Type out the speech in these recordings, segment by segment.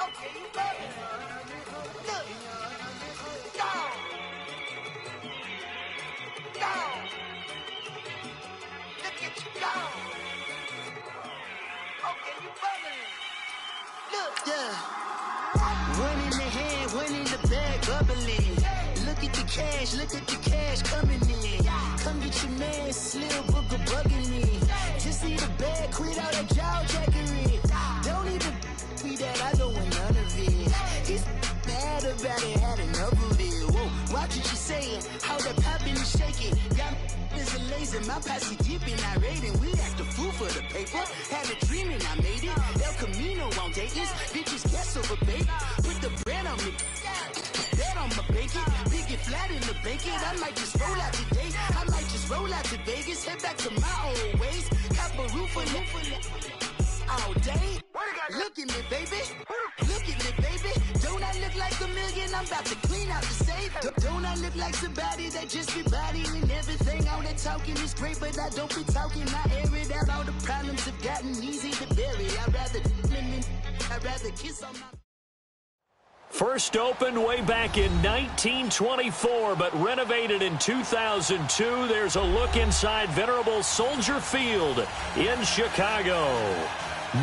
Okay, you got it. Look. Down. Down. Look at you down. Okay, you bubbling. Look. Yeah. One in the hand, one in the bag, bubbling. Look at the cash coming in. Come get your man, Slim Booker bugging me. Just see the bag, quit all that jaw jackery. Don't even be that, I don't want none of it. He's mad about it, had enough of it. Whoa, watch what you saying, how that poppin' and shaking. Got is a lazy, my posse deep and I raiding. We act a fool for the paper, had a dream and I made it. El Camino on Dayton's, bitches guess over bait. Put the bread on me, bet on my bacon. Big it flat in the bacon, I might just roll out today. I might just roll out to Vegas, head back to my old ways. Have a roof for all day. Look at me, baby. Look at me, baby. Don't I look like a million? I'm about to clean out the safe. Don't I look like somebody that just be bodying everything? All that talking is great, but I don't be talking. I air it out. All the problems have gotten easy to bury. I'd rather kiss on my... First opened way back in 1924, but renovated in 2002. There's a look inside venerable Soldier Field in Chicago.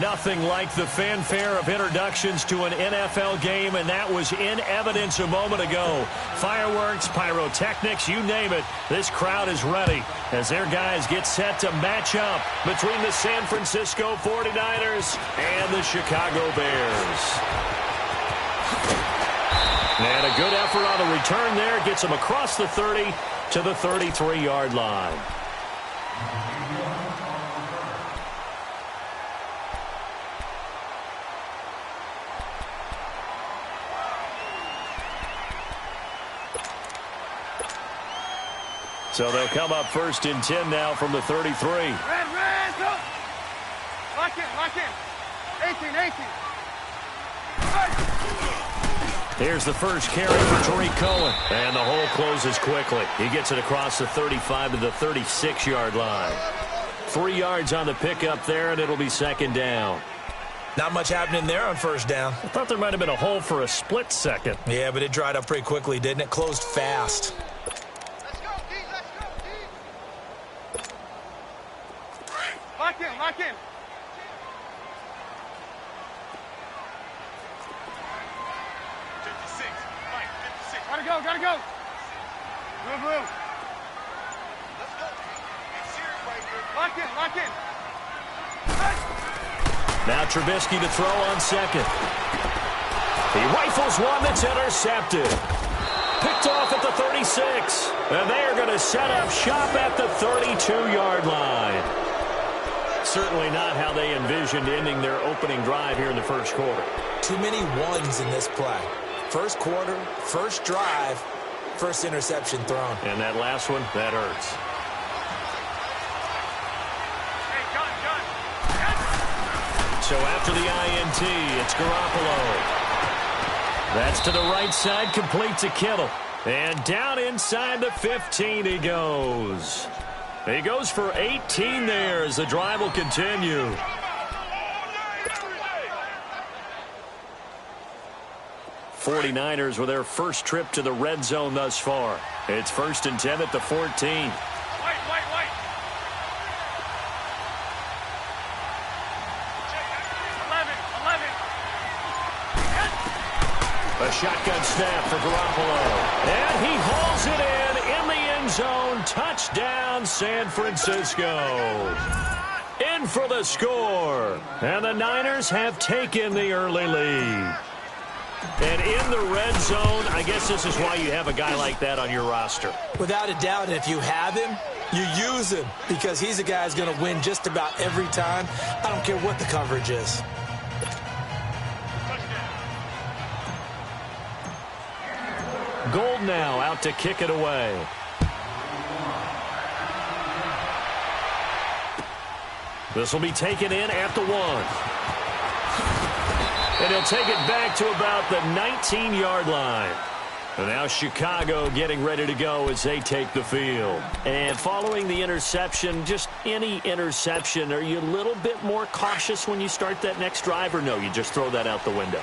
Nothing like the fanfare of introductions to an NFL game, and that was in evidence a moment ago. Fireworks, pyrotechnics, you name it. This crowd is ready as their guys get set to match up between the San Francisco 49ers and the Chicago Bears. And a good effort on the return there. Gets him across the 30 to the 33-yard line. So they'll come up first and 10 now from the 33. Red, go! Lock in. 18. Here's the first carry for Tariq Cohen. And the hole closes quickly. He gets it across the 35 to the 36-yard line. 3 yards on the pickup there, and it'll be second down. Not much happening there on first down. I thought there might have been a hole for a split second. Yeah, but it dried up pretty quickly, didn't it? Closed fast. Let's go, D. Lock in. 56. Gotta go. Blue. Let's go. It's serious right here. Lock in. Now Trubisky to throw on second. He rifles one that's intercepted. Picked off at the 36. And they are going to set up shop at the 32-yard line. Certainly not how they envisioned ending their opening drive here in the first quarter. Too many ones in this play. First quarter, first drive, first interception thrown. And that last one, that hurts. Hey, gun. So after the INT, it's Garoppolo. That's to the right side, complete to Kittle. And down inside the 15 he goes. He goes for 18 there as the drive will continue. '49ers with their first trip to the red zone thus far. It's first and 10 at the 14. White. A shotgun snap for Garoppolo. And he hauls it in the end zone. Touchdown, San Francisco. In for the score. And the Niners have taken the early lead. And in the red zone, I guess this is why you have a guy like that on your roster. Without a doubt, if you have him, you use him because he's a guy who's going to win just about every time. I don't care what the coverage is. Gold now out to kick it away. This will be taken in at the 1. And he'll take it back to about the 19-yard line. And now Chicago getting ready to go as they take the field. And following the interception, just any interception, are you a little bit more cautious when you start that next drive, or no, you just throw that out the window?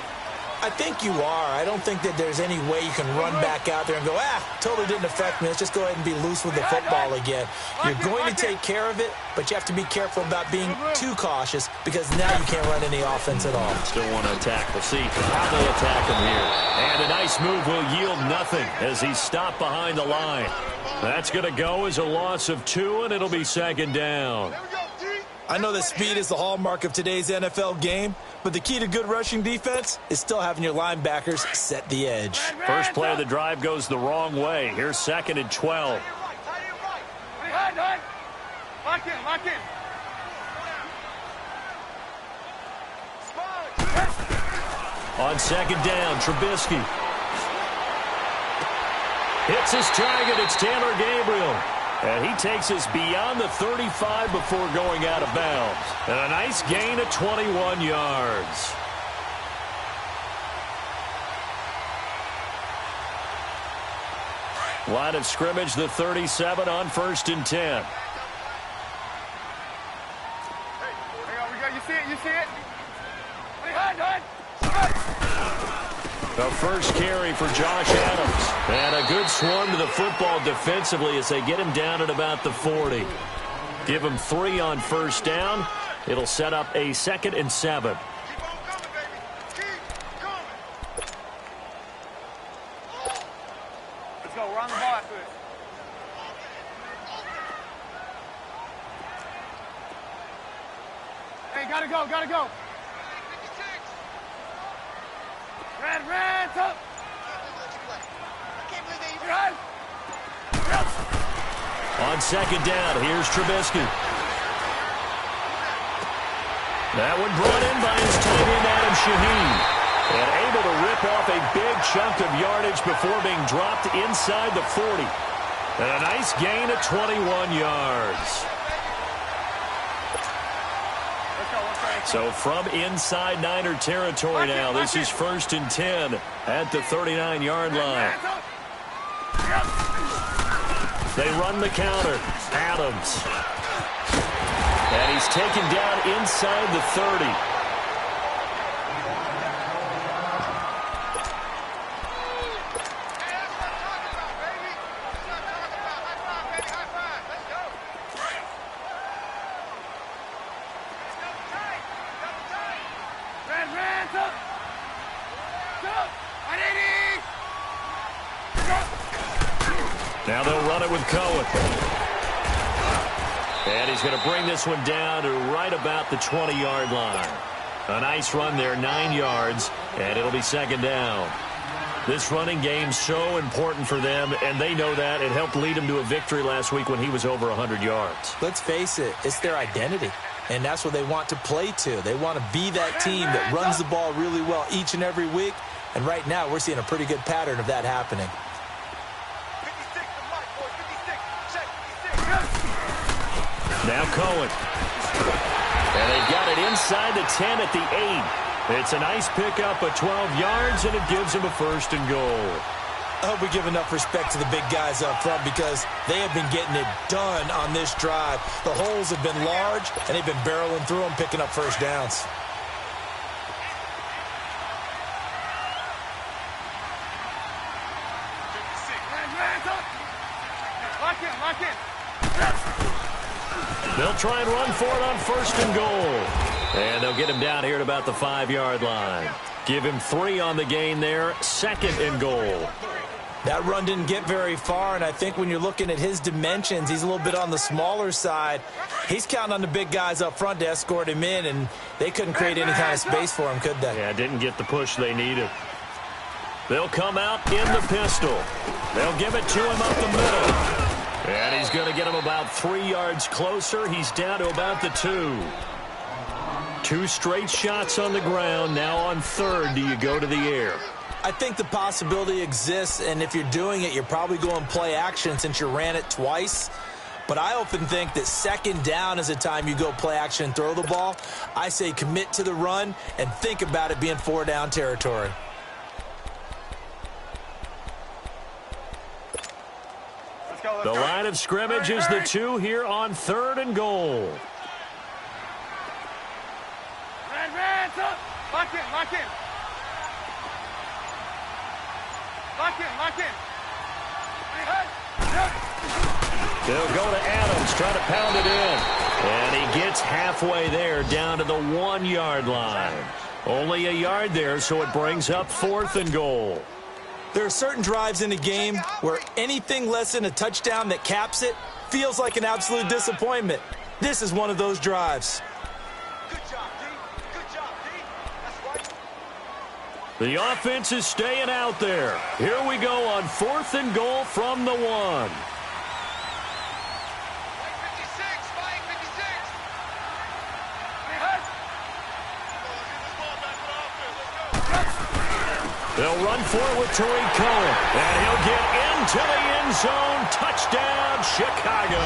I think you are. I don't think that there's any way you can run back out there and go, totally didn't affect me. Let's just go ahead and be loose with the football again. You're going to take care of it, but you have to be careful about being too cautious because now you can't run any offense at all. Still want to attack. We'll see how they attack him here. And a nice move will yield nothing as he's stopped behind the line. That's going to go as a loss of 2, and it'll be second down. I know that speed is the hallmark of today's NFL game, but the key to good rushing defense is still having your linebackers set the edge. First play of the drive goes the wrong way. Here's 2nd and 12. Lock in, lock in. On 2nd down, Trubisky hits his target. It's Taylor Gabriel. And he takes us beyond the 35 before going out of bounds. And a nice gain of 21 yards. Line of scrimmage, the 37 on 1st and 10. You see it, you see it? The first carry for Josh Adams. And a good swarm to the football defensively as they get him down at about the 40. Give him 3 on 1st down. It'll set up a 2nd and 7. Keep on coming, baby. Keep coming. Let's go, we're on the ball after this. Hey, gotta go, gotta go. Red, up. On 2nd down, here's Trubisky. That one brought in by his tight end, Adam Shaheen. And able to rip off a big chunk of yardage before being dropped inside the 40. And a nice gain of 21 yards. So from inside Niner territory now, this is 1st and 10 at the 39-yard line. They run the counter. Adams. And he's taken down inside the 30. Now they'll run it with Cohen. And he's going to bring this one down to right about the 20-yard line. A nice run there, 9 yards, and it'll be 2nd down. This running game's so important for them, and they know that. It helped lead them to a victory last week when he was over 100 yards. Let's face it, it's their identity, and that's what they want to play to. They want to be that team that runs the ball really well each and every week, and right now we're seeing a pretty good pattern of that happening. Now Cohen. And they've got it inside the 10 at the 8. It's a nice pickup of 12 yards, and it gives them a 1st and goal. I hope we give enough respect to the big guys up front because they have been getting it done on this drive. The holes have been large, and they've been barreling through them, picking up 1st downs. Lock in, lock in. They'll try and run for it on 1st and goal. And they'll get him down here at about the 5-yard line. Give him 3 on the gain there, 2nd and goal. That run didn't get very far, and I think when you're looking at his dimensions, he's a little bit on the smaller side. He's counting on the big guys up front to escort him in, and they couldn't create any kind of space for him, could they? Yeah, didn't get the push they needed. They'll come out in the pistol. They'll give it to him up the middle. And he's going to get him about 3 yards closer. He's down to about the 2. 2 straight shots on the ground. Now on 3rd, do you go to the air? I think the possibility exists, and if you're doing it, you're probably going play action since you ran it twice. But I often think that 2nd down is the time you go play action and throw the ball. I say commit to the run and think about it being 4-down territory. The line of scrimmage is the 2 here on 3rd and goal. Red, up. Lock in, lock in. Lock in, lock in. They'll go to Adams, try to pound it in. And he gets halfway there, down to the 1-yard line. Only a yard there, so it brings up 4th and goal. There are certain drives in a game where anything less than a touchdown that caps it feels like an absolute disappointment. This is one of those drives. Good job, D. Good job, D. That's right. The offense is staying out there. Here we go on 4th and goal from the 1. They'll run forward with Tariq Cohen, and he'll get into the end zone. Touchdown, Chicago.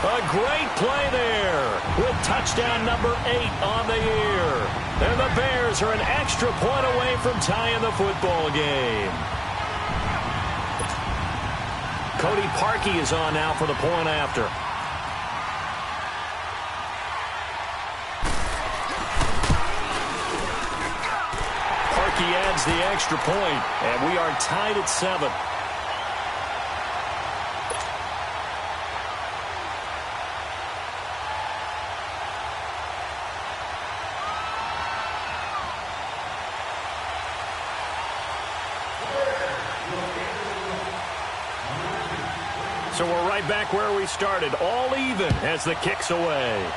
A great play there with touchdown number 8 on the year. And the Bears are an extra point away from tying the football game. Cody Parkey is on now for the point after. He adds the extra point, and we are tied at 7. So we're right back where we started, all even as the kick's away.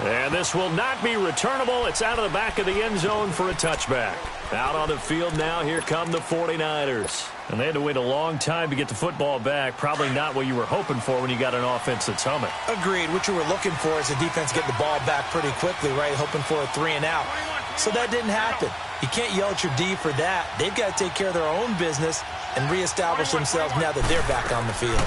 And this will not be returnable. It's out of the back of the end zone for a touchback. Out on the field now, here come the 49ers. And they had to wait a long time to get the football back. Probably not what you were hoping for when you got an offense that's humming. Agreed. What you were looking for is the defense getting the ball back pretty quickly, right? Hoping for a 3 and out. So that didn't happen. You can't yell at your D for that. They've got to take care of their own business and reestablish themselves now that they're back on the field.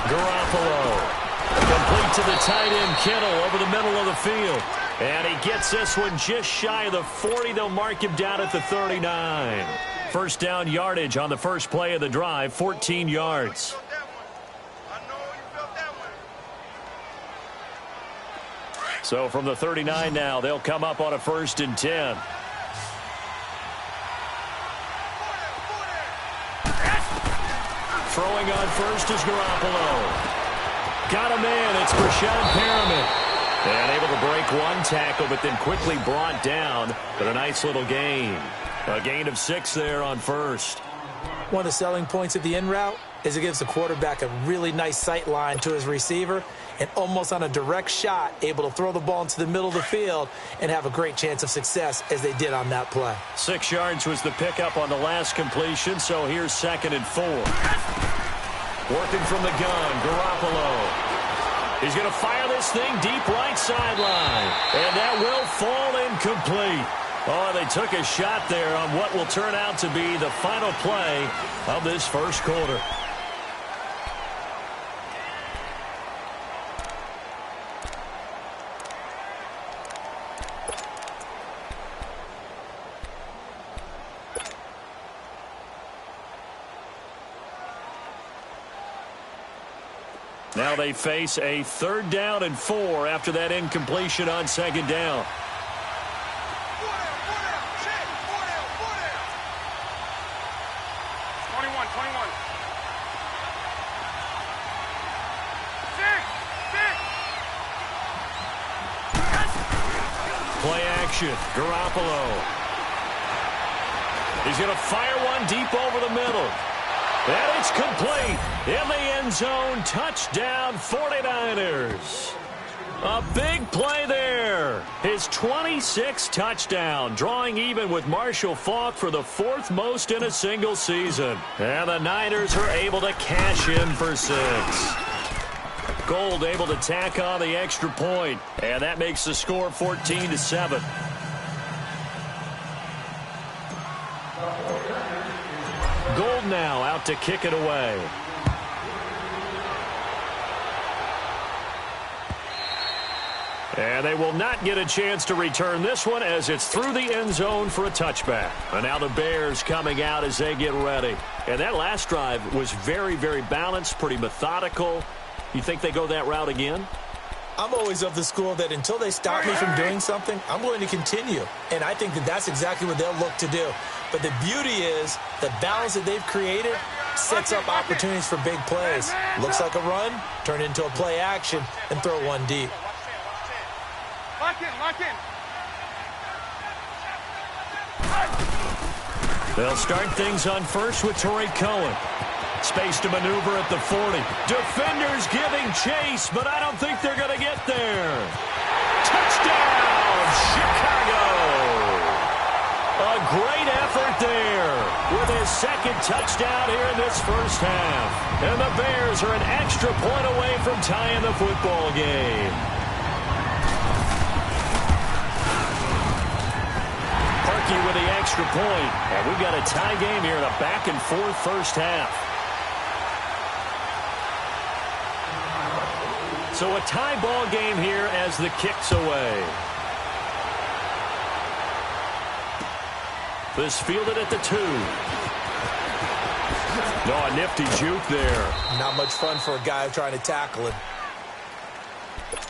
Garoppolo. Complete to the tight end, Kittle, over the middle of the field. And he gets this one just shy of the 40. They'll mark him down at the 39. First down yardage on the first play of the drive, 14 yards. So from the 39 now, they'll come up on a 1st and 10. Throwing on first is Garoppolo. Got a man, it's Brashad Perriman. And able to break one tackle, but then quickly brought down. But a nice little gain. A gain of 6 there on first. One of the selling points of the in route is it gives the quarterback a really nice sight line to his receiver, and almost on a direct shot, able to throw the ball into the middle of the field and have a great chance of success as they did on that play. 6 yards was the pickup on the last completion, so here's 2nd and 4. Working from the gun, Garoppolo. He's going to fire this thing deep right sideline. And that will fall incomplete. Oh, they took a shot there on what will turn out to be the final play of this first quarter. Now they face a 3rd down and 4 after that incompletion on 2nd down. Play action, Garoppolo. He's going to fire one deep over the middle. And it's complete. In the end zone, touchdown 49ers. A big play there. His 26th touchdown, drawing even with Marshall Faulk for the 4th most in a single season. And the Niners are able to cash in for 6. Gold able to tack on the extra point, and that makes the score 14-7. Gold now out to kick it away. And they will not get a chance to return this one as it's through the end zone for a touchback. And now the Bears coming out as they get ready. And that last drive was very, very balanced, pretty methodical. You think they go that route again? I'm always of the school that until they stop me from doing something, I'm going to continue. And I think that that's exactly what they'll look to do. But the beauty is the balance that they've created sets up opportunities for big plays. Looks like a run, turn into a play action, and throw one deep. Lock in, lock in. They'll start things on first with Torrey Cohen. Space to maneuver at the 40. Defenders giving chase, but I don't think they're going to get there. Touchdown, Chicago! A great effort there with his second touchdown here in this first half. And the Bears are an extra point away from tying the football game. Parkey with the extra point. And we've got a tie game here in a back-and-forth first half. So a tie ball game here as the kick's away. This fielded at the 2. No, a nifty juke there. Not much fun for a guy trying to tackle it.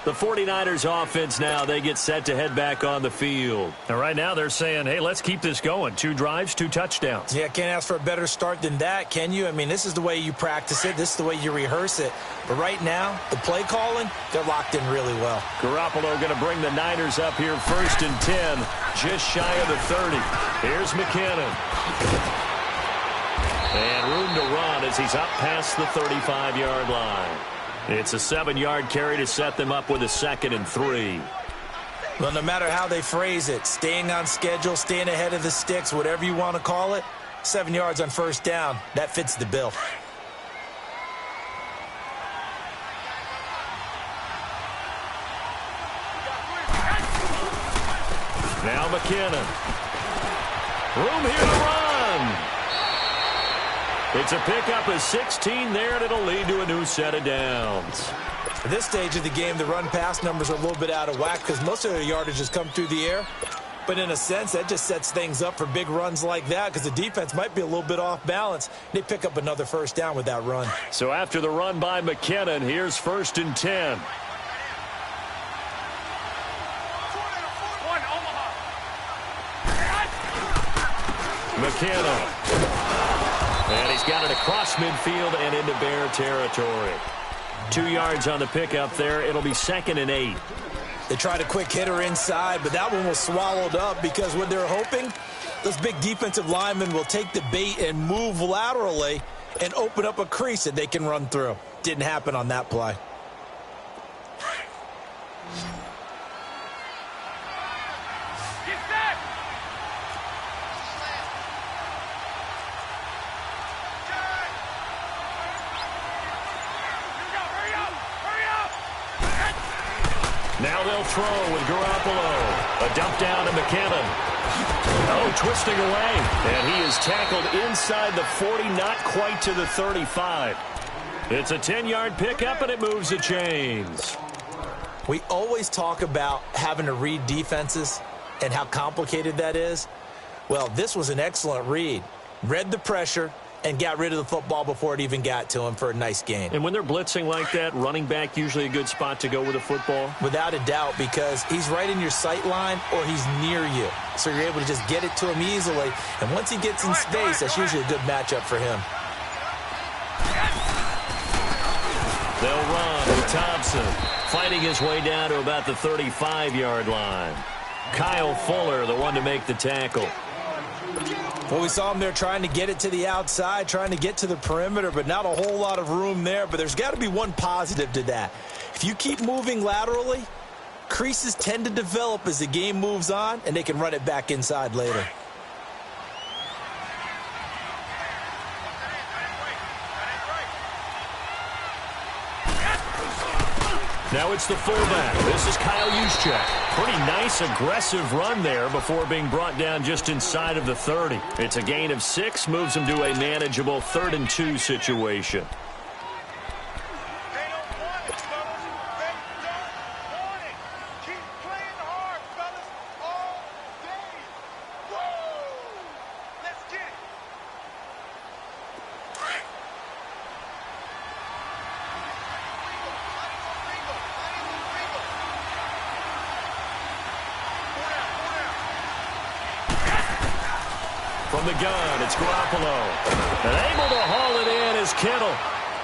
The 49ers offense now, they get set to head back on the field. And right now they're saying, hey, let's keep this going. 2 drives, 2 touchdowns. Yeah, can't ask for a better start than that, can you? I mean, this is the way you practice it. This is the way you rehearse it. But right now, the play calling, they're locked in really well. Garoppolo going to bring the Niners up here first and 10, just shy of the 30. Here's McKinnon. And room to run as he's up past the 35-yard line. It's a 7-yard carry to set them up with a 2nd and 3. Well, no matter how they phrase it, staying on schedule, staying ahead of the sticks, whatever you want to call it, 7 yards on first down, that fits the bill. Now McKinnon. Room here to run. It's a pickup of 16 there, and it'll lead to a new set of downs. At this stage of the game, the run-pass numbers are a little bit out of whack because most of their yardage has come through the air. But in a sense, that just sets things up for big runs like that because the defense might be a little bit off balance. They pick up another first down with that run. So after the run by McKinnon, here's 1st and 10. McKinnon. And he's got it across midfield and into Bear territory. 2 yards on the pickup there. It'll be 2nd and 8. They tried a quick hitter inside, but that one was swallowed up because what they're hoping, those big defensive linemen will take the bait and move laterally and open up a crease that they can run through. Didn't happen on that play. Now they'll throw with Garoppolo. A dump down to McKinnon. Oh, twisting away. And he is tackled inside the 40, not quite to the 35. It's a 10-yard pickup, and it moves the chains. We always talk about having to read defenses and how complicated that is. Well, this was an excellent read. Read the pressure and got rid of the football before it even got to him for a nice gain. And when they're blitzing like that, running back usually a good spot to go with a football? Without a doubt, because he's right in your sight line or he's near you. So you're able to just get it to him easily. And once he gets in space, that's usually a good matchup for him. They'll run with Thompson, fighting his way down to about the 35-yard line. Kyle Fuller, the one to make the tackle. Well, we saw him there trying to get it to the outside, trying to get to the perimeter, but not a whole lot of room there. But there's got to be one positive to that. If you keep moving laterally, creases tend to develop as the game moves on, and they can run it back inside later. Now it's the fullback. This is Kyle Juszczyk. Pretty nice, aggressive run there before being brought down just inside of the 30. It's a gain of 6, moves him to a manageable 3rd and 2 situation. They don't want it, fellas. They don't want it. Keep From the gun, it's Garoppolo. And able to haul it in is Kittle.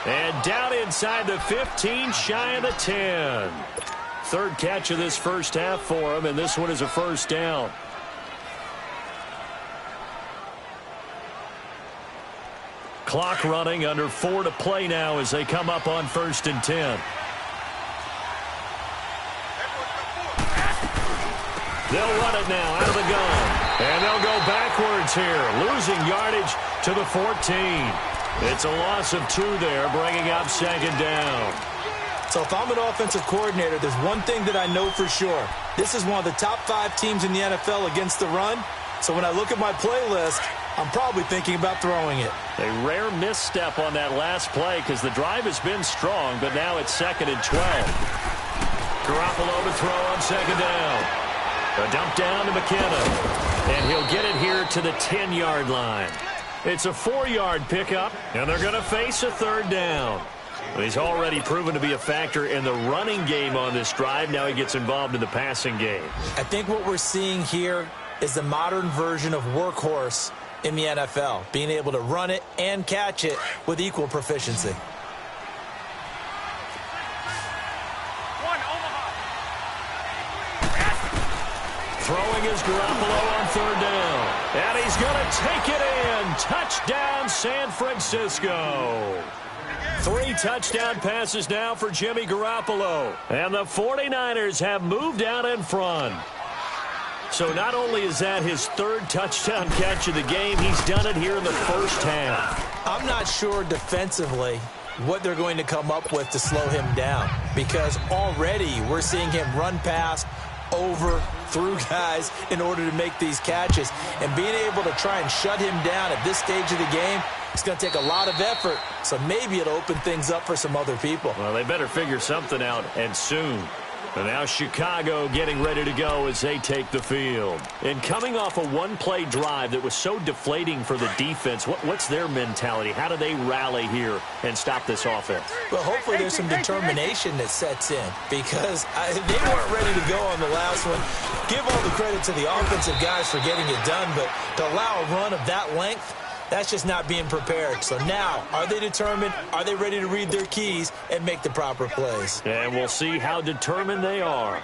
And down inside the 15, shy of the 10. Third catch of this first half for him, and this one is a first down. Clock running, under 4 to play now as they come up on 1st and 10. They'll run it now out of the gun. And they'll go backwards here, losing yardage to the 14. It's a loss of 2 there, bringing up 2nd down. So if I'm an offensive coordinator, there's one thing that I know for sure. This is one of the top 5 teams in the NFL against the run. So when I look at my playlist, I'm probably thinking about throwing it. A rare misstep on that last play because the drive has been strong, but now it's 2nd and 12. Garoppolo to throw on 2nd down. A dump down to McKenna. And he'll get it here to the 10-yard line. It's a 4-yard pickup, and they're going to face a 3rd down. He's already proven to be a factor in the running game on this drive. Now he gets involved in the passing game. I think what we're seeing here is the modern version of workhorse in the NFL, being able to run it and catch it with equal proficiency. Throwing is Garoppolo on 3rd down. And he's going to take it in. Touchdown, San Francisco. 3 touchdown passes now for Jimmy Garoppolo. And the 49ers have moved out in front. So not only is that his 3rd touchdown catch of the game, he's done it here in the first half. I'm not sure defensively what they're going to come up with to slow him down, because already we're seeing him run past, over, through guys in order to make these catches. And being able to try and shut him down at this stage of the game, it's going to take a lot of effort. So maybe it'll open things up for some other people. Well, they better figure something out, and soon. And now Chicago getting ready to go as they take the field. And coming off a 1-play drive that was so deflating for the defense, what's their mentality? How do they rally here and stop this offense? Well, hopefully there's some determination that sets in, because they weren't ready to go on the last one. Give all the credit to the offensive guys for getting it done, but to allow a run of that length, that's just not being prepared. So now, are they determined? Are they ready to read their keys and make the proper plays? And we'll see how determined they are.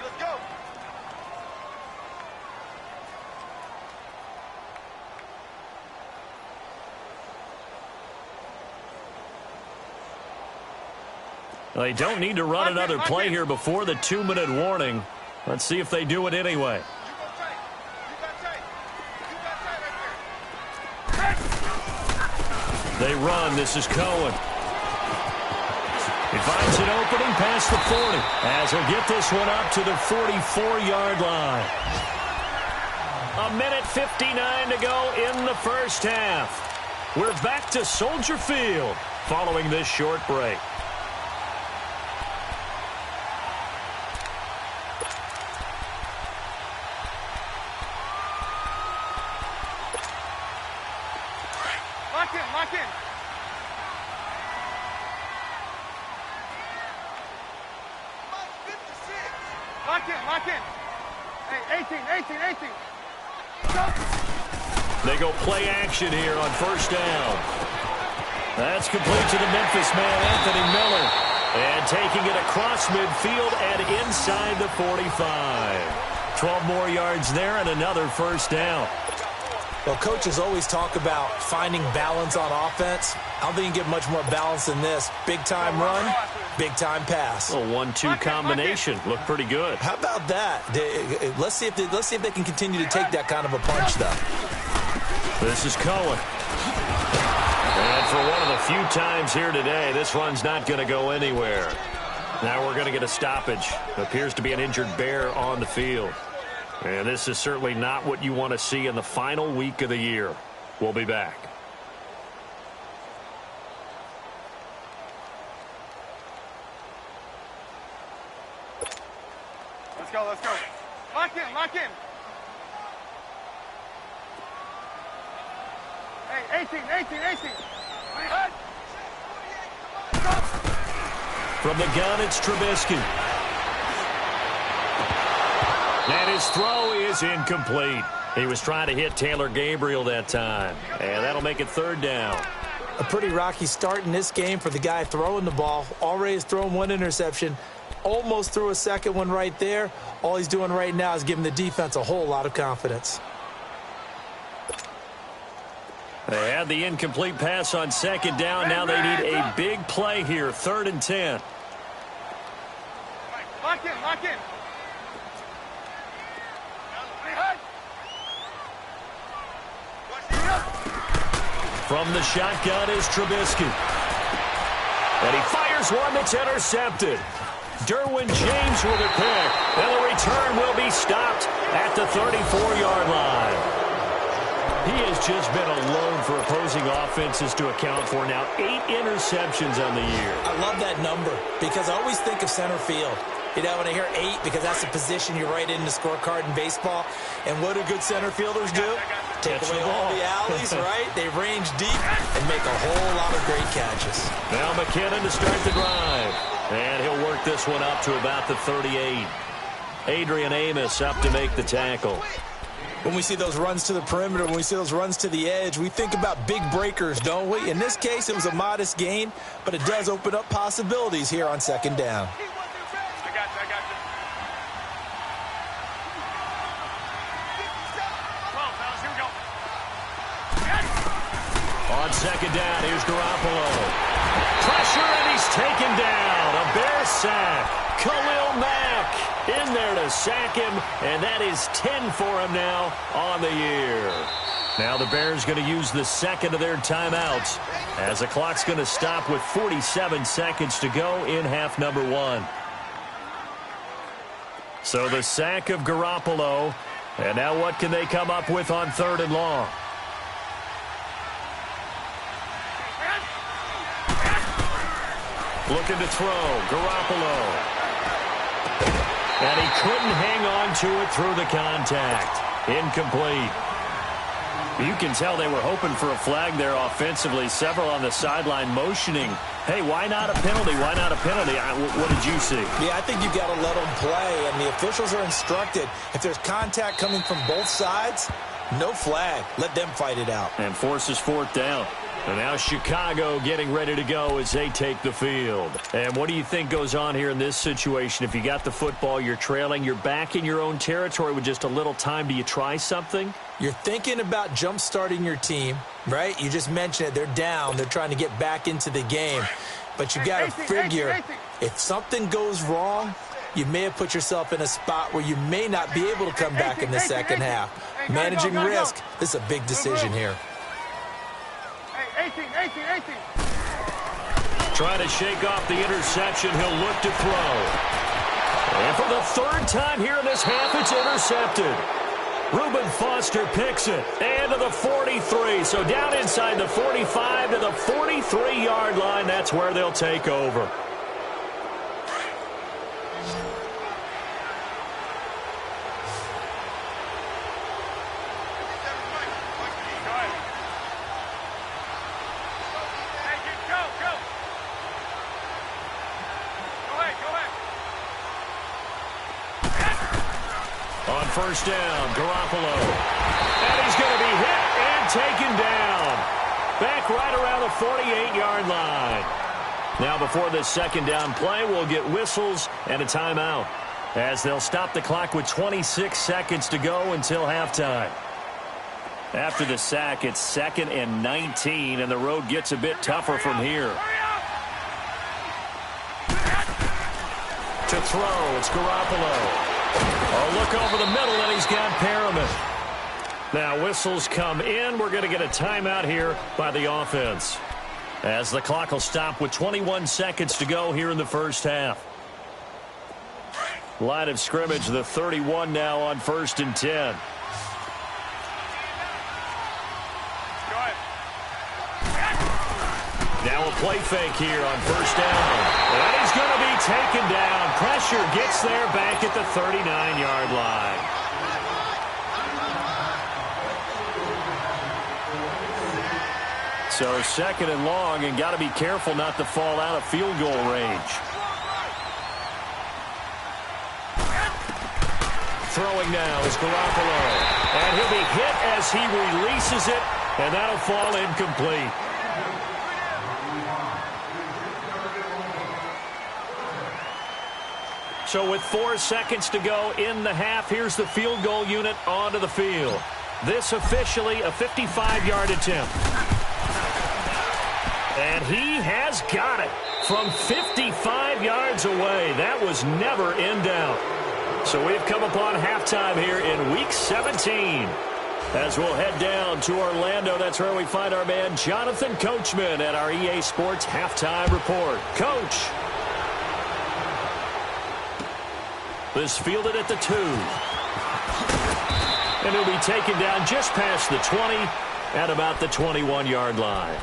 They don't need to run another play here before the 2-minute warning. Let's see if they do it anyway. They run. This is Cohen. He finds an opening past the 40. As he'll get this one up to the 44-yard line. 1:59 to go in the first half. We're back to Soldier Field following this short break. Lock in. Lock in. Hey, 18. They go play action here on 1st down. That's complete to the Memphis man, Anthony Miller. And taking it across midfield and inside the 45. 12 more yards there and another 1st down. Well, coaches always talk about finding balance on offense. I don't think you can get much more balance than this. Big-time run, big-time pass. A 1-2 combination. Looked pretty good. How about that? Let's see if they can continue to take that kind of a punch, though. This is Cohen. And for one of the few times here today, this run's not going to go anywhere. Now we're going to get a stoppage. Appears to be an injured Bear on the field. And this is certainly not what you want to see in the final week of the year. We'll be back. Let's go. Lock in. Hey, 18. From the gun, it's Trubisky. And his throw is incomplete. He was trying to hit Taylor Gabriel that time, and that'll make it third down. A pretty rocky start in this game for the guy throwing the ball. Already has thrown one interception, almost threw a second one right there. All he's doing right now is giving the defense a whole lot of confidence. They had the incomplete pass on second down. Now they need a big play here, 3rd and 10. Lock in, lock in. From the shotgun is Trubisky. And he fires one that's intercepted. Derwin James with a pick. And the return will be stopped at the 34-yard line. He has just been alone for opposing offenses to account for now 8 interceptions on the year. I love that number because I always think of center field. You know, when I hear 8, because that's the position you write in the scorecard in baseball. And what do good center fielders do? Take away all the alleys, right? They range deep and make a whole lot of great catches. Now McKinnon to start the drive. And he'll work this one up to about the 38. Adrian Amos up to make the tackle. When we see those runs to the perimeter, when we see those runs to the edge, we think about big breakers, don't we? In this case, it was a modest gain, but it does open up possibilities here on second down. I got you. Come on, fellas, here we go. On second down, here's Garoppolo. Pressure, and he's taken down. A Bear sack. Khalil Mack in there to sack him, and that is 10 for him now on the year. Now the Bears going to use the second of their timeouts as the clock's going to stop with 47 seconds to go in half number 1. So the sack of Garoppolo, and now what can they come up with on 3rd and long? Looking to throw, Garoppolo. And he couldn't hang on to it through the contact. Incomplete. You can tell they were hoping for a flag there offensively. Several on the sideline motioning. Hey, why not a penalty? Why not a penalty? What did you see? Yeah, I think you've got to let them play, and the officials are instructed. If there's contact coming from both sides, no flag. Let them fight it out. And forces 4th down. And now Chicago getting ready to go as they take the field. And what do you think goes on here in this situation? If you got the football, you're trailing, you're back in your own territory with just a little time. Do you try something? You're thinking about jump-starting your team, right? You just mentioned it. They're down. They're trying to get back into the game. But you got to figure if something goes wrong, you may have put yourself in a spot where you may not be able to come back in the second half. Managing risk, this is a big decision here. 18. Trying to shake off the interception. He'll look to throw. And for the 3rd time here in this half, it's intercepted. Reuben Foster picks it. And to the 43. So down inside the 45 to the 43-yard line. That's where they'll take over. On 1st down, Garoppolo. And he's going to be hit and taken down. Back right around the 48-yard line. Now before this second down play, we'll get whistles and a timeout as they'll stop the clock with 26 seconds to go until halftime. After the sack, it's 2nd and 19, and the road gets a bit tougher from here. To throw, it's Garoppolo. A look over the middle, and he's got Perriman. Now whistles come in. We're going to get a timeout here by the offense as the clock will stop with 21 seconds to go here in the first half. Line of scrimmage, the 31 now on 1st and 10. Now a play fake here on 1st down. And he's going to be taken down. Pressure gets there back at the 39-yard line. So 2nd and long, and got to be careful not to fall out of field goal range. Throwing now is Garoppolo. And he'll be hit as he releases it, and that'll fall incomplete. So with 4 seconds to go in the half, here's the field goal unit onto the field. This officially a 55-yard attempt. And he has got it from 55 yards away. That was never in doubt. So we've come upon halftime here in Week 17. As we'll head down to Orlando, that's where we find our man Jonathan Coachman at our EA Sports Halftime Report. Coach. This fielded at the 2. And he'll be taken down just past the 20 at about the 21-yard line.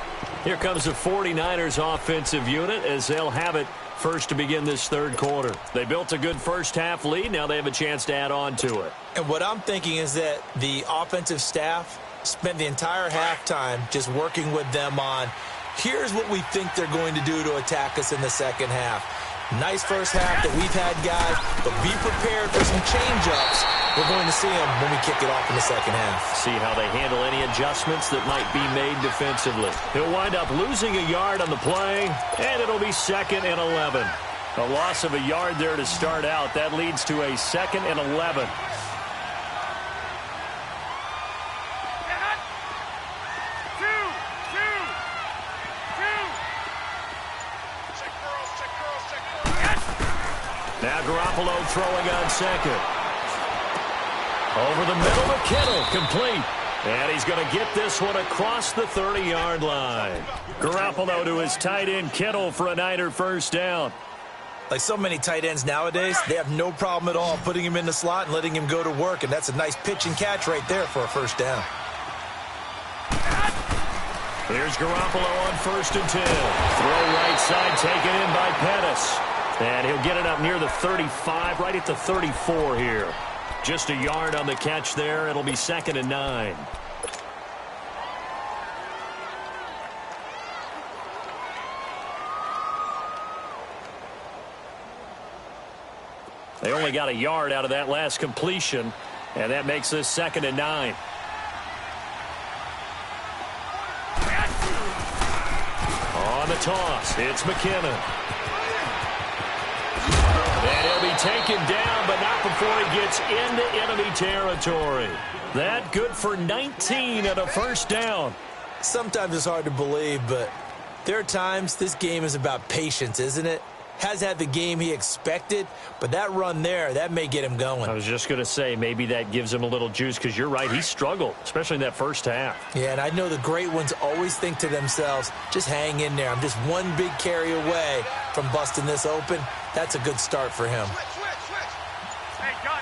Here comes the 49ers offensive unit as they'll have it first to begin this third quarter. They built a good first-half lead. Now they have a chance to add on to it. And what I'm thinking is that the offensive staff spent the entire halftime just working with them on, here's what we think they're going to do to attack us in the second half. Nice first half that we've had, guys, but be prepared for some change-ups. We're going to see them when we kick it off in the second half. See how they handle any adjustments that might be made defensively. He'll wind up losing a yard on the play, and it'll be 2nd and 11. A loss of a yard there to start out. That leads to a 2nd and 11. Now Garoppolo throwing on second. Over the middle to Kittle, complete. And he's going to get this one across the 30-yard line. Garoppolo to his tight end Kittle for a Niner first down. Like so many tight ends nowadays, they have no problem at all putting him in the slot and letting him go to work. And that's a nice pitch and catch right there for a first down. Here's Garoppolo on 1st and 10. Throw right side taken in by Pettis. And he'll get it up near the 35, right at the 34 here. Just a yard on the catch there. It'll be 2nd and 9. They only got a yard out of that last completion, and that makes this 2nd and 9. On the toss, it's McKinnon. And he'll be taken down, but not before he gets into enemy territory. That good for 19 and a first down. Sometimes it's hard to believe, but there are times this game is about patience, isn't it? Has had the game he expected, but that run there, that may get him going. I was just going to say, maybe that gives him a little juice, because you're right, he struggled, especially in that first half. Yeah, and I know the great ones always think to themselves, just hang in there. I'm just one big carry away from busting this open. That's a good start for him. Hey, gun.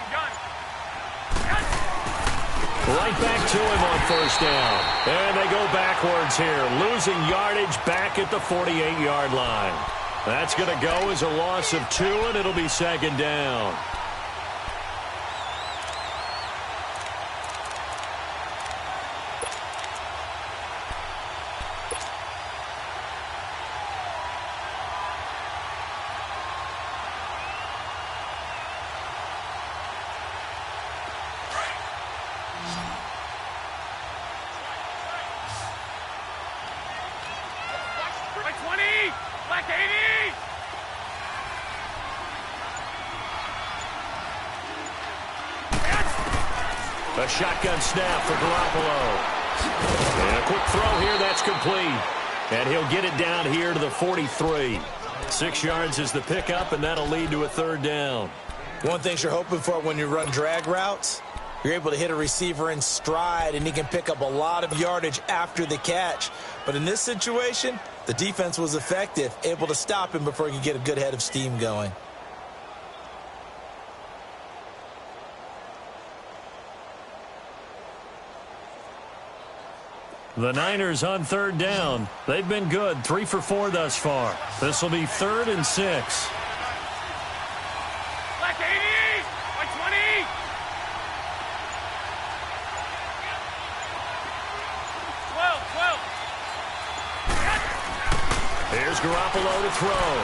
Right back to him on first down. And they go backwards here, losing yardage back at the 48-yard line. That's going to go as a loss of 2, and it'll be 2nd down. A shotgun snap for Garoppolo. And a quick throw here, that's complete. And he'll get it down here to the 43. 6 yards is the pickup, and that'll lead to a 3rd down. One thing you're hoping for when you run drag routes, you're able to hit a receiver in stride, and he can pick up a lot of yardage after the catch. But in this situation, the defense was effective, able to stop him before he could get a good head of steam going. The Niners on 3rd down. They've been good, 3 for 4 thus far. This will be 3rd and 6. Black 80! Black 20! Here's Garoppolo to throw.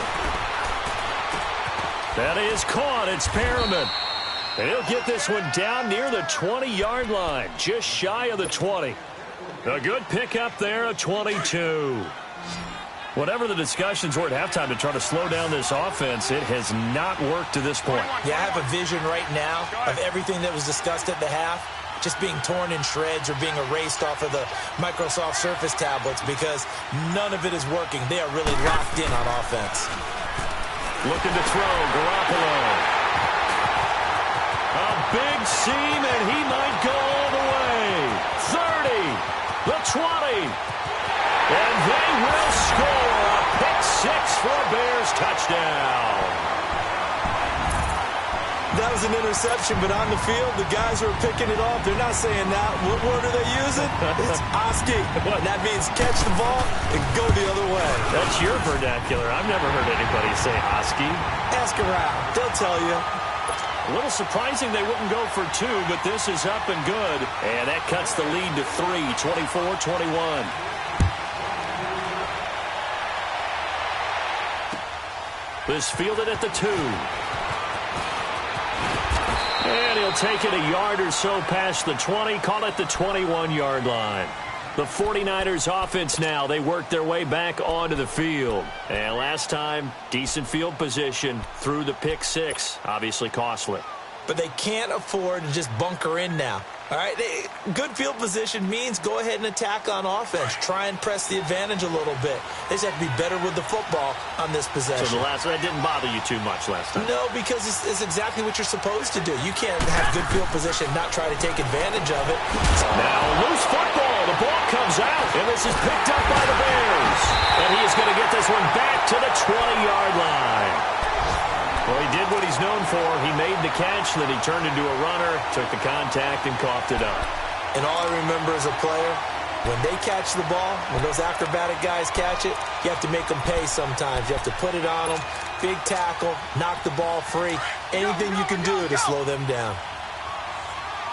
That is caught. It's Perriman. And he'll get this one down near the 20-yard line, just shy of the 20. A good pickup there, a 22. Whatever the discussions were at halftime to try to slow down this offense, it has not worked to this point. Yeah, I have a vision right now of everything that was discussed at the half just being torn in shreds or being erased off of the Microsoft Surface tablets because none of it is working. They are really locked in on offense. Looking to throw, Garoppolo. A big seam, and he might go all the way. 30, the 20. And they will score a pick-6 for a Bears touchdown. That was an interception, but on the field, the guys who are picking it off, they're not saying that. What word are they using? It's Oski. That means catch the ball and go the other way. That's your vernacular. I've never heard anybody say Oski. Ask around. They'll tell you. A little surprising they wouldn't go for 2, but this is up and good. And that cuts the lead to 3, 24-21. This fielded at the 2. And he'll take it a yard or so past the 20, call it the 21-yard line. The 49ers offense now, they work their way back onto the field. And last time, decent field position through the pick-6, obviously costly. But they can't afford to just bunker in now. All right, good field position means go ahead and attack on offense. Try and press the advantage a little bit. They just have to be better with the football on this possession. So that didn't bother you too much last time? No, because it's exactly what you're supposed to do. You can't have good field position and not try to take advantage of it. Now, loose football. The ball comes out, and this is picked up by the Bears. And he is going to get this one back to the 20-yard line. Well, he did what he's known for. He made the catch, then he turned into a runner, took the contact, and coughed it up. And all I remember as a player, when they catch the ball, when those acrobatic guys catch it, you have to make them pay sometimes. You have to put it on them, big tackle, knock the ball free, anything you can do to slow them down.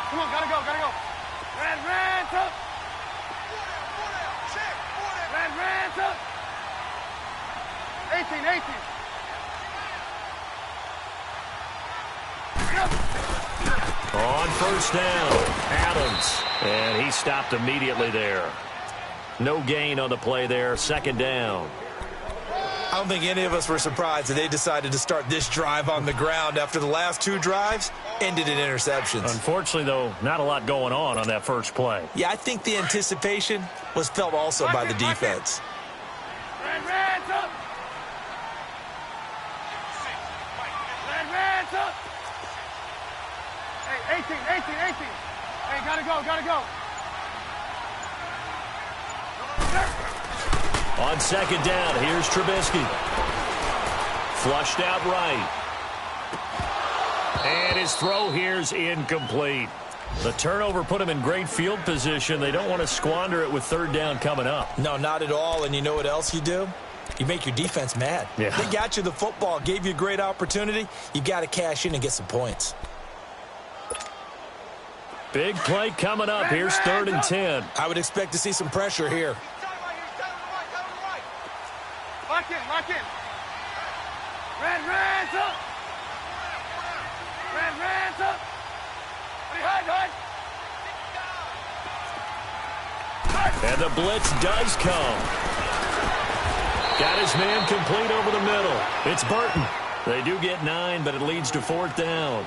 Come on, gotta go. Red, up. Red, up. 18. On first down, Adams. And he stopped immediately there. No gain on the play there, second down. I don't think any of us were surprised that they decided to start this drive on the ground after the last 2 drives ended in interceptions. Unfortunately, though, not a lot going on that first play. Yeah, I think the anticipation was felt also by the defense. Red, up. Red, up. Hey, 18. Hey, gotta go. On second down, here's Trubisky. Flushed out right. And his throw here's incomplete. The turnover put him in great field position. They don't want to squander it with third down coming up. No, not at all. And you know what else you do? You make your defense mad. Yeah. They got you the football, gave you a great opportunity. You got to cash in and get some points. Big play coming up. Here's 3rd and 10. I would expect to see some pressure here. Lock in. Red, up. Red, up. Hide. And the blitz does come. Got his man complete over the middle. It's Burton. They do get 9, but it leads to 4th down.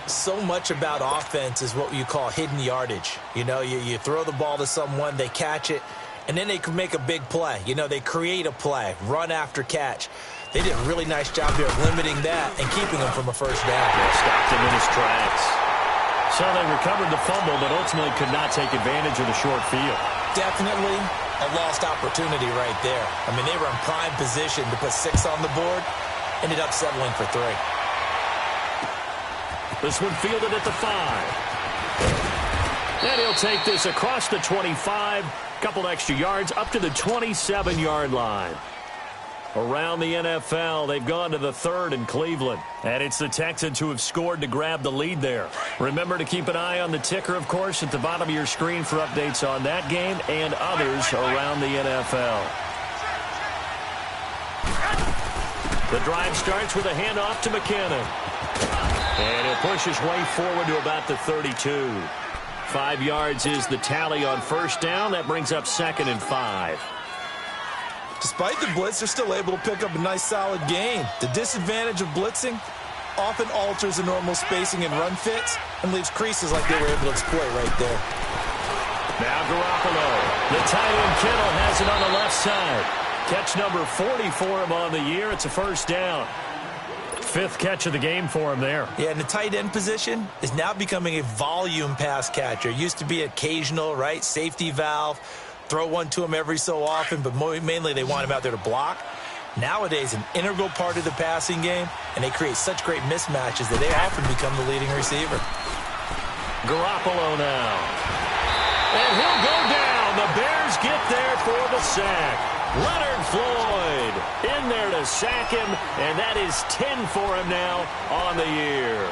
So much about offense is what you call hidden yardage. You know, you throw the ball to someone, they catch it, and then they can make a big play. You know, they create a play, run after catch. They did a really nice job here of limiting that and keeping him from a first down. They stopped him in his tracks. So they recovered the fumble, but ultimately could not take advantage of the short field. Definitely a lost opportunity right there. I mean, they were in prime position to put 6 on the board, ended up settling for 3. This one fielded at the 5. And he'll take this across the 25, couple extra yards, up to the 27-yard line. Around the NFL, they've gone to the 3rd in Cleveland. And it's the Texans who have scored to grab the lead there. Remember to keep an eye on the ticker, of course, at the bottom of your screen for updates on that game and others around the NFL. The drive starts with a handoff to McKinnon. And it pushes way forward to about the 32. 5 yards is the tally on first down. That brings up 2nd and 5. Despite the blitz, they're still able to pick up a nice, solid gain. The disadvantage of blitzing often alters the normal spacing and run fits and leaves creases like they were able to exploit right there. Now Garoppolo. The tight end Kittle has it on the left side. Catch number 40 for him on the year. It's a first down. 5th catch of the game for him there. Yeah, and the tight end position is now becoming a volume pass catcher. It used to be occasional, right? Safety valve. Throw one to him every so often, but mainly they want him out there to block. Nowadays, an integral part of the passing game, and they create such great mismatches that they often become the leading receiver. Garoppolo now. And he'll go down. The Bears get there for the sack. Leonard Floyd in there to sack him, and that is 10 for him now on the year.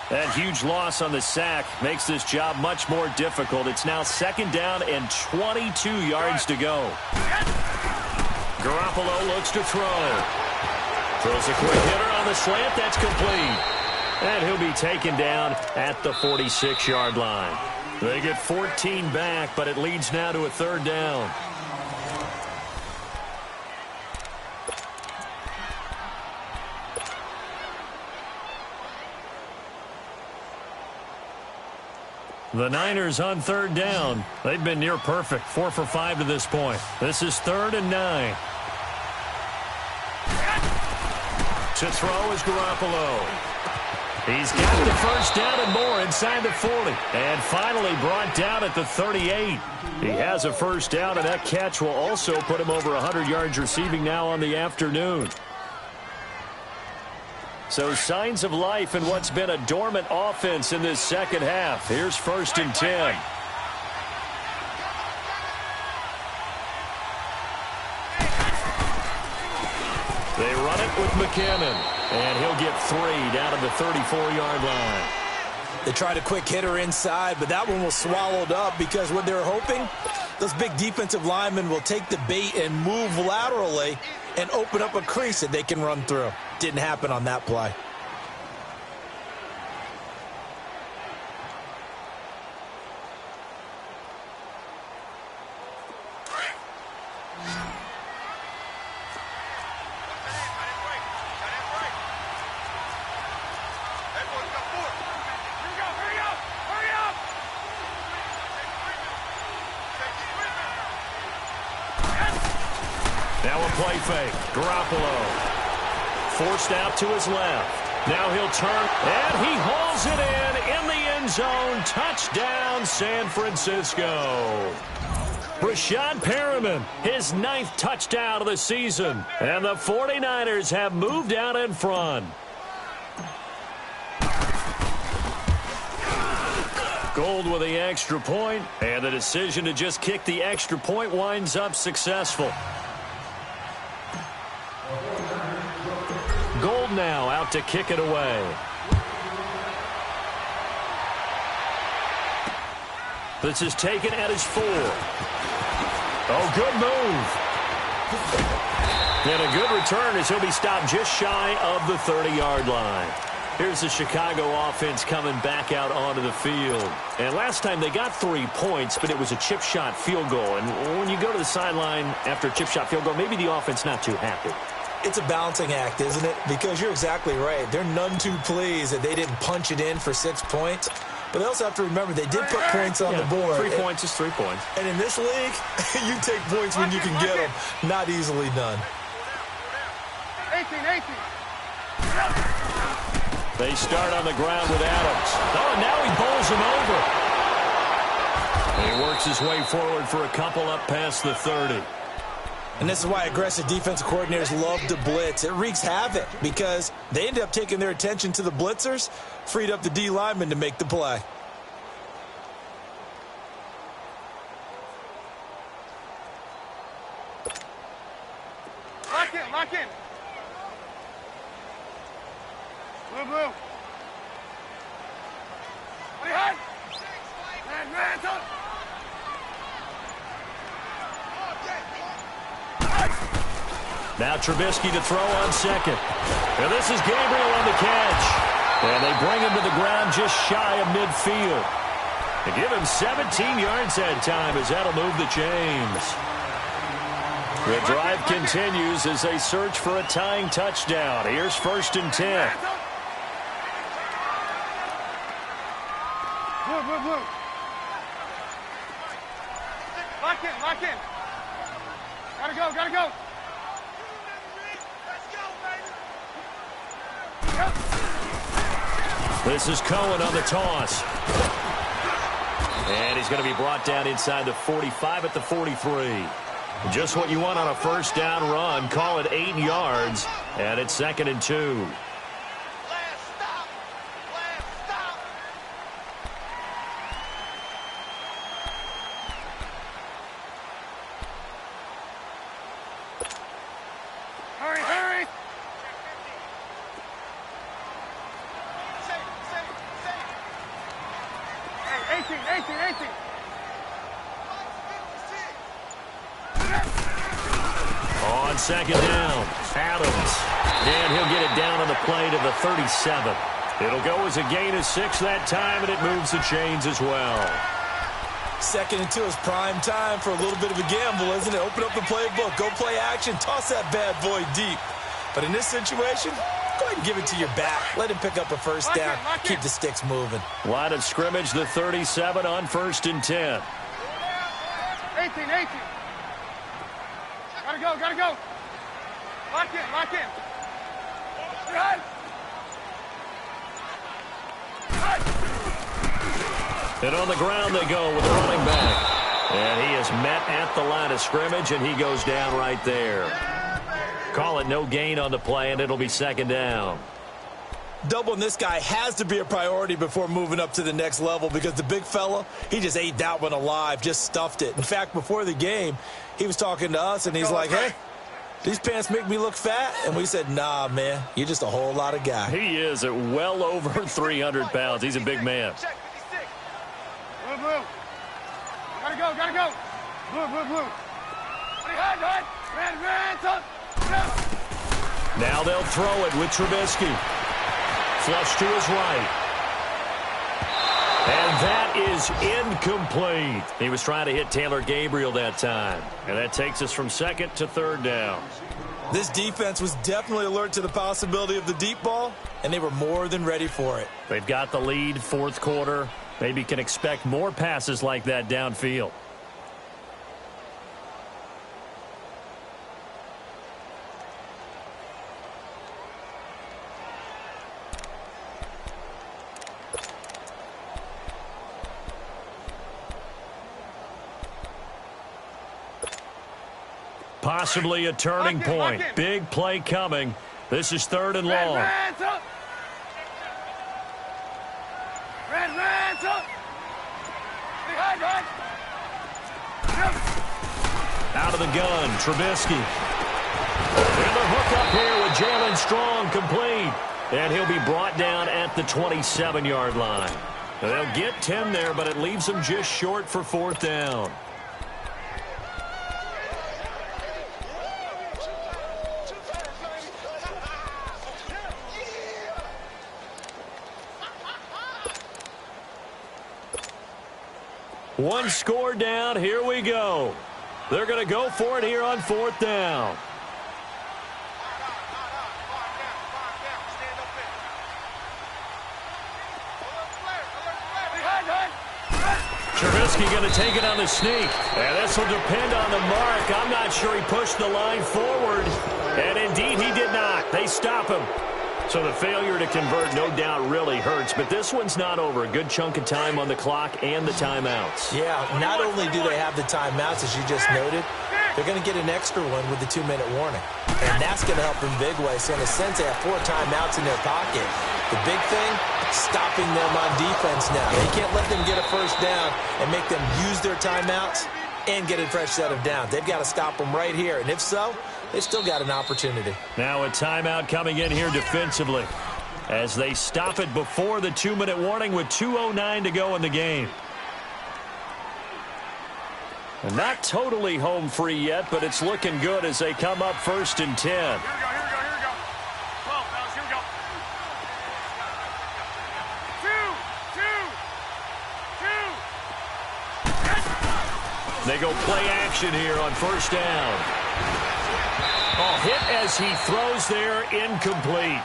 That huge loss on the sack makes this job much more difficult. It's now 2nd down and 22 yards to go. Garoppolo looks to throw. Throws a quick hitter on the slant. That's complete. And he'll be taken down at the 46-yard line. They get 14 back, but it leads now to a 3rd down. The Niners on 3rd down. They've been near perfect, 4 for 5 to this point. This is 3rd and 9. To throw is Garoppolo. He's got the first down and more inside the 40. And finally brought down at the 38. He has a first down, and that catch will also put him over 100 yards receiving now on the afternoon. So signs of life in what's been a dormant offense in this second half. Here's 1st and 10. They run it with McKinnon, and he'll get 3 down to the 34-yard line. They tried a quick hitter inside, but that one was swallowed up because what they're hoping, those big defensive linemen will take the bait and move laterally and open up a crease that they can run through. Didn't happen on that play. Now a play fake. Garoppolo forced out to his left. Now he'll turn, and he hauls it in the end zone. Touchdown, San Francisco. Rashad Perriman, his 9th touchdown of the season. And the 49ers have moved out in front. Gold with the extra point, and the decision to just kick the extra point winds up successful. Gold now out to kick it away. This is taken at his 4. Oh, good move. And a good return as he'll be stopped just shy of the 30-yard line. Here's the Chicago offense coming back out onto the field. And last time they got 3 points, but it was a chip shot field goal. And when you go to the sideline after a chip shot field goal, maybe the offense not too happy. It's a balancing act, isn't it? Because you're exactly right. They're none too pleased that they didn't punch it in for 6 points. But they also have to remember they did put points on the board. 3 points is 3 points. And in this league, you take points when you can get them. Not easily done. 18. They start on the ground with Adams. Oh, and now he bowls him over. And he works his way forward for a couple up past the 30. And this is why aggressive defensive coordinators love to blitz. It wreaks havoc because they end up taking their attention to the blitzers, freed up the D lineman to make the play. Lock in. Blue, blue. Behind. Man, up. Now Trubisky to throw on second. And this is Gabriel on the catch. And they bring him to the ground just shy of midfield. They give him 17 yards that time as that'll move the chains. The drive continues as they search for a tying touchdown. Here's 1st and 10. Blue, blue, blue. Lock in, lock in. Gotta go, gotta go. This is Cohen on the toss. And he's going to be brought down inside the 45 at the 43. Just what you want on a first down run. Call it 8 yards. And it's 2nd and 2. Last stop. Last stop. Hurry, hurry. Hey, 18. On 2nd down, Adams. And he'll get it down on the play to the 37. It'll go as a gain of 6 that time, and it moves the chains as well. 2nd and 2 is prime time for a little bit of a gamble, isn't it? Open up the playbook, go play action, toss that bad boy deep. But in this situation, go ahead and give it to your back. Let him pick up a first down. Keep the sticks moving. Line of scrimmage, the 37 on 1st and 10. 18. Gotta go. Lock in. Behind. And on the ground they go with the running back. And he is met at the line of scrimmage, and he goes down right there. Call it no gain on the play, and it'll be 2nd down. Doubling this guy has to be a priority before moving up to the next level because the big fella, he just ate that one alive, just stuffed it. In fact, before the game, he was talking to us, and he's like, hey, these pants make me look fat? And we said, nah, man, you're just a whole lot of guy. He is at well over 300 pounds. He's a big man. Blue, blue. Gotta go. Blue. Behind. Man, up. Now they'll throw it with Trubisky. Flush to his right. And that is incomplete. He was trying to hit Taylor Gabriel that time. And that takes us from 2nd to 3rd down. This defense was definitely alert to the possibility of the deep ball, and they were more than ready for it. They've got the lead, 4th quarter. Maybe can expect more passes like that downfield. Possibly a turning point. Big play coming. This is 3rd and long. Red's up. Red's up. Behind. Out of the gun, Trubisky. And the hook up here with Jalen Strong complete. And he'll be brought down at the 27-yard line. They'll get 10 there, but it leaves them just short for 4th down. One score down. Here we go. They're going to go for it here on 4th down. Trubisky going to take it on the sneak. And this will depend on the mark. I'm not sure he pushed the line forward. And indeed, he did not. They stop him. So the failure to convert no doubt really hurts, but this one's not over. A good chunk of time on the clock and the timeouts. Yeah, not only do they have the timeouts, as you just noted, they're going to get an extra one with the 2-minute warning. And that's going to help in big way. So in a sense, they have 4 timeouts in their pocket. The big thing, stopping them on defense now. They can't let them get a first down and make them use their timeouts and get a fresh set of downs. They've got to stop them right here. And if so, they've still got an opportunity. Now a timeout coming in here defensively. as they stop it before the 2-minute warning with 2:09 to go in the game. And not totally home free yet, but it's looking good as they come up 1st and 10. Here we go, here we go, here we go. 12, fellas, here we go. 2. They go play action here on 1st down. Oh, hit as he throws there, incomplete.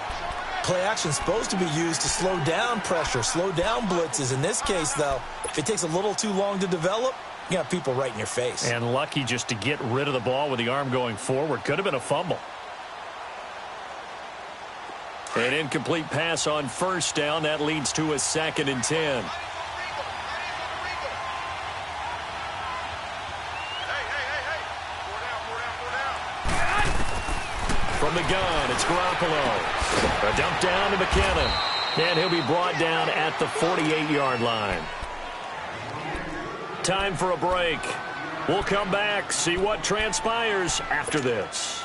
Play action is supposed to be used to slow down pressure, slow down blitzes. In this case, though, if it takes a little too long to develop, you got people right in your face. And lucky just to get rid of the ball with the arm going forward. Could have been a fumble. An incomplete pass on 1st down. That leads to a 2nd and 10. From the gun, it's Garoppolo. A dump down to McKinnon. And he'll be brought down at the 48-yard line. Time for a break. We'll come back, see what transpires after this.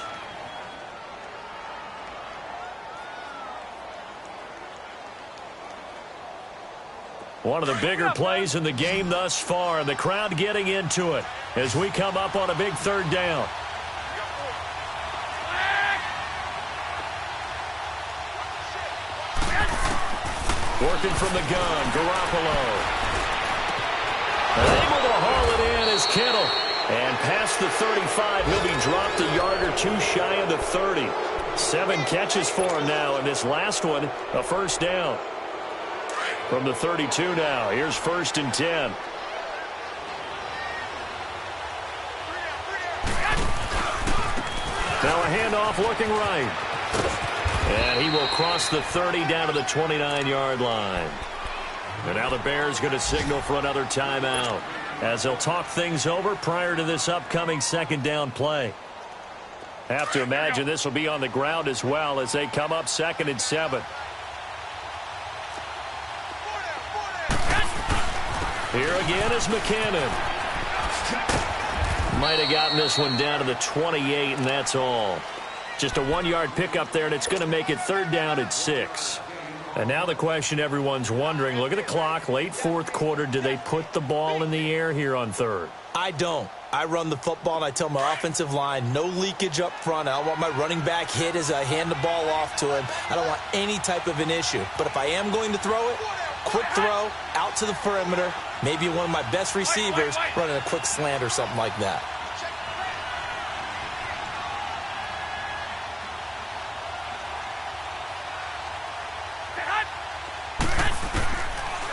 One of the bigger plays in the game thus far, and the crowd getting into it as we come up on a big 3rd down. Working from the gun, Garoppolo. Able to haul it in is Kittle. And past the 35, he'll be dropped a yard or 2 shy of the 30. 7 catches for him now, and this last one, a 1st down. From the 32 now, here's 1st and 10. Now a handoff looking right. And he will cross the 30 down to the 29-yard line. And now the Bears going to signal for another timeout as they'll talk things over prior to this upcoming 2nd down play. Have to imagine this will be on the ground as well as they come up 2nd and 7. Here again is McKinnon. Might have gotten this one down to the 28, and that's all. Just a 1-yard pickup there, and it's going to make it 3rd down at 6. And now the question everyone's wondering, look at the clock, late 4th quarter, do they put the ball in the air here on 3rd? I don't. I run the football, and I tell my offensive line, no leakage up front. I don't want my running back hit as I hand the ball off to him. I don't want any type of an issue. But if I am going to throw it, quick throw, out to the perimeter, maybe one of my best receivers running a quick slant or something like that.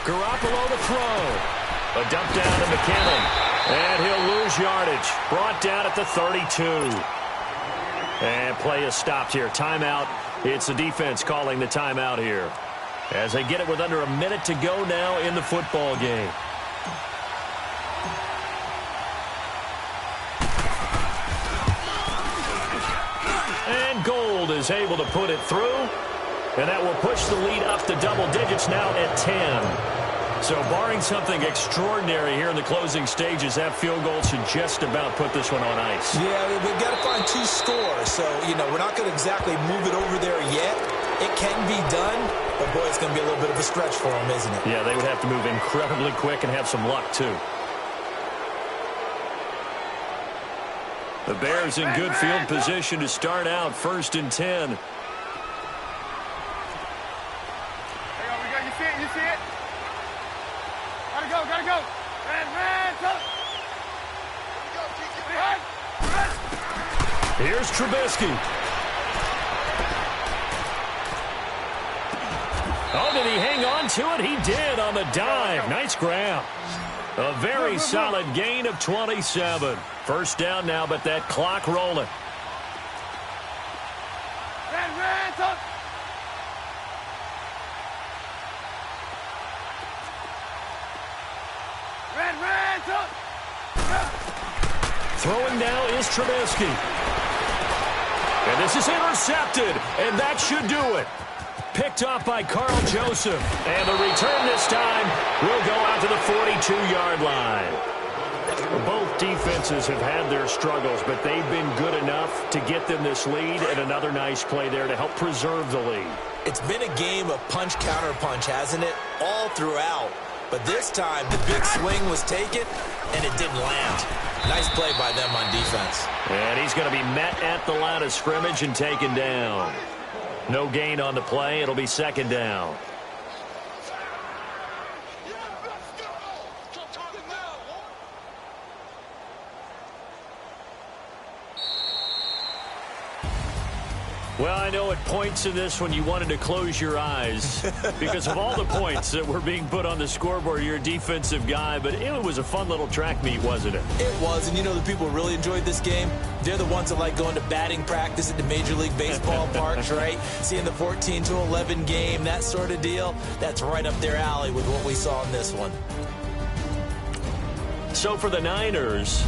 Garoppolo to throw. A dump down to McKinnon. And he'll lose yardage. Brought down at the 32. And play is stopped here. Timeout. It's the defense calling the timeout here, as they get it with under a minute to go now in the football game. And Gold is able to put it through. And that will push the lead up to double digits now at 10. So barring something extraordinary here in the closing stages, that field goal should just about put this one on ice. Yeah, we've got to find 2 scores. So, we're not going to exactly move it over there yet. It can be done, but, boy, it's going to be a little bit of a stretch for them, isn't it? Yeah, they would have to move incredibly quick and have some luck, too. The Bears in good field position to start out 1st and 10. You see it? Gotta go. Here's Trubisky. Oh, did he hang on to it? He did on the dive. Nice grab. A very solid gain of 27. 1st down now, but that clock rolling. Throwing now is Trubisky. And this is intercepted, and that should do it. Picked off by Carl Joseph. And the return this time will go out to the 42-yard line. Both defenses have had their struggles, but they've been good enough to get them this lead, and another nice play there to help preserve the lead. It's been a game of punch-counter-punch, hasn't it? All throughout. But this time, the big swing was taken, and it didn't land. Nice play by them on defense. And he's going to be met at the line of scrimmage and taken down. No gain on the play. It'll be second down. Well, I know at points in this one you wanted to close your eyes because of all the points that were being put on the scoreboard. You're a defensive guy, but it was a fun little track meet, wasn't it? It was, and you know the people who really enjoyed this game? They're the ones that like going to batting practice at the Major League Baseball parks, right? Seeing the 14-11 game, that sort of deal. That's right up their alley with what we saw in this one. So for the Niners,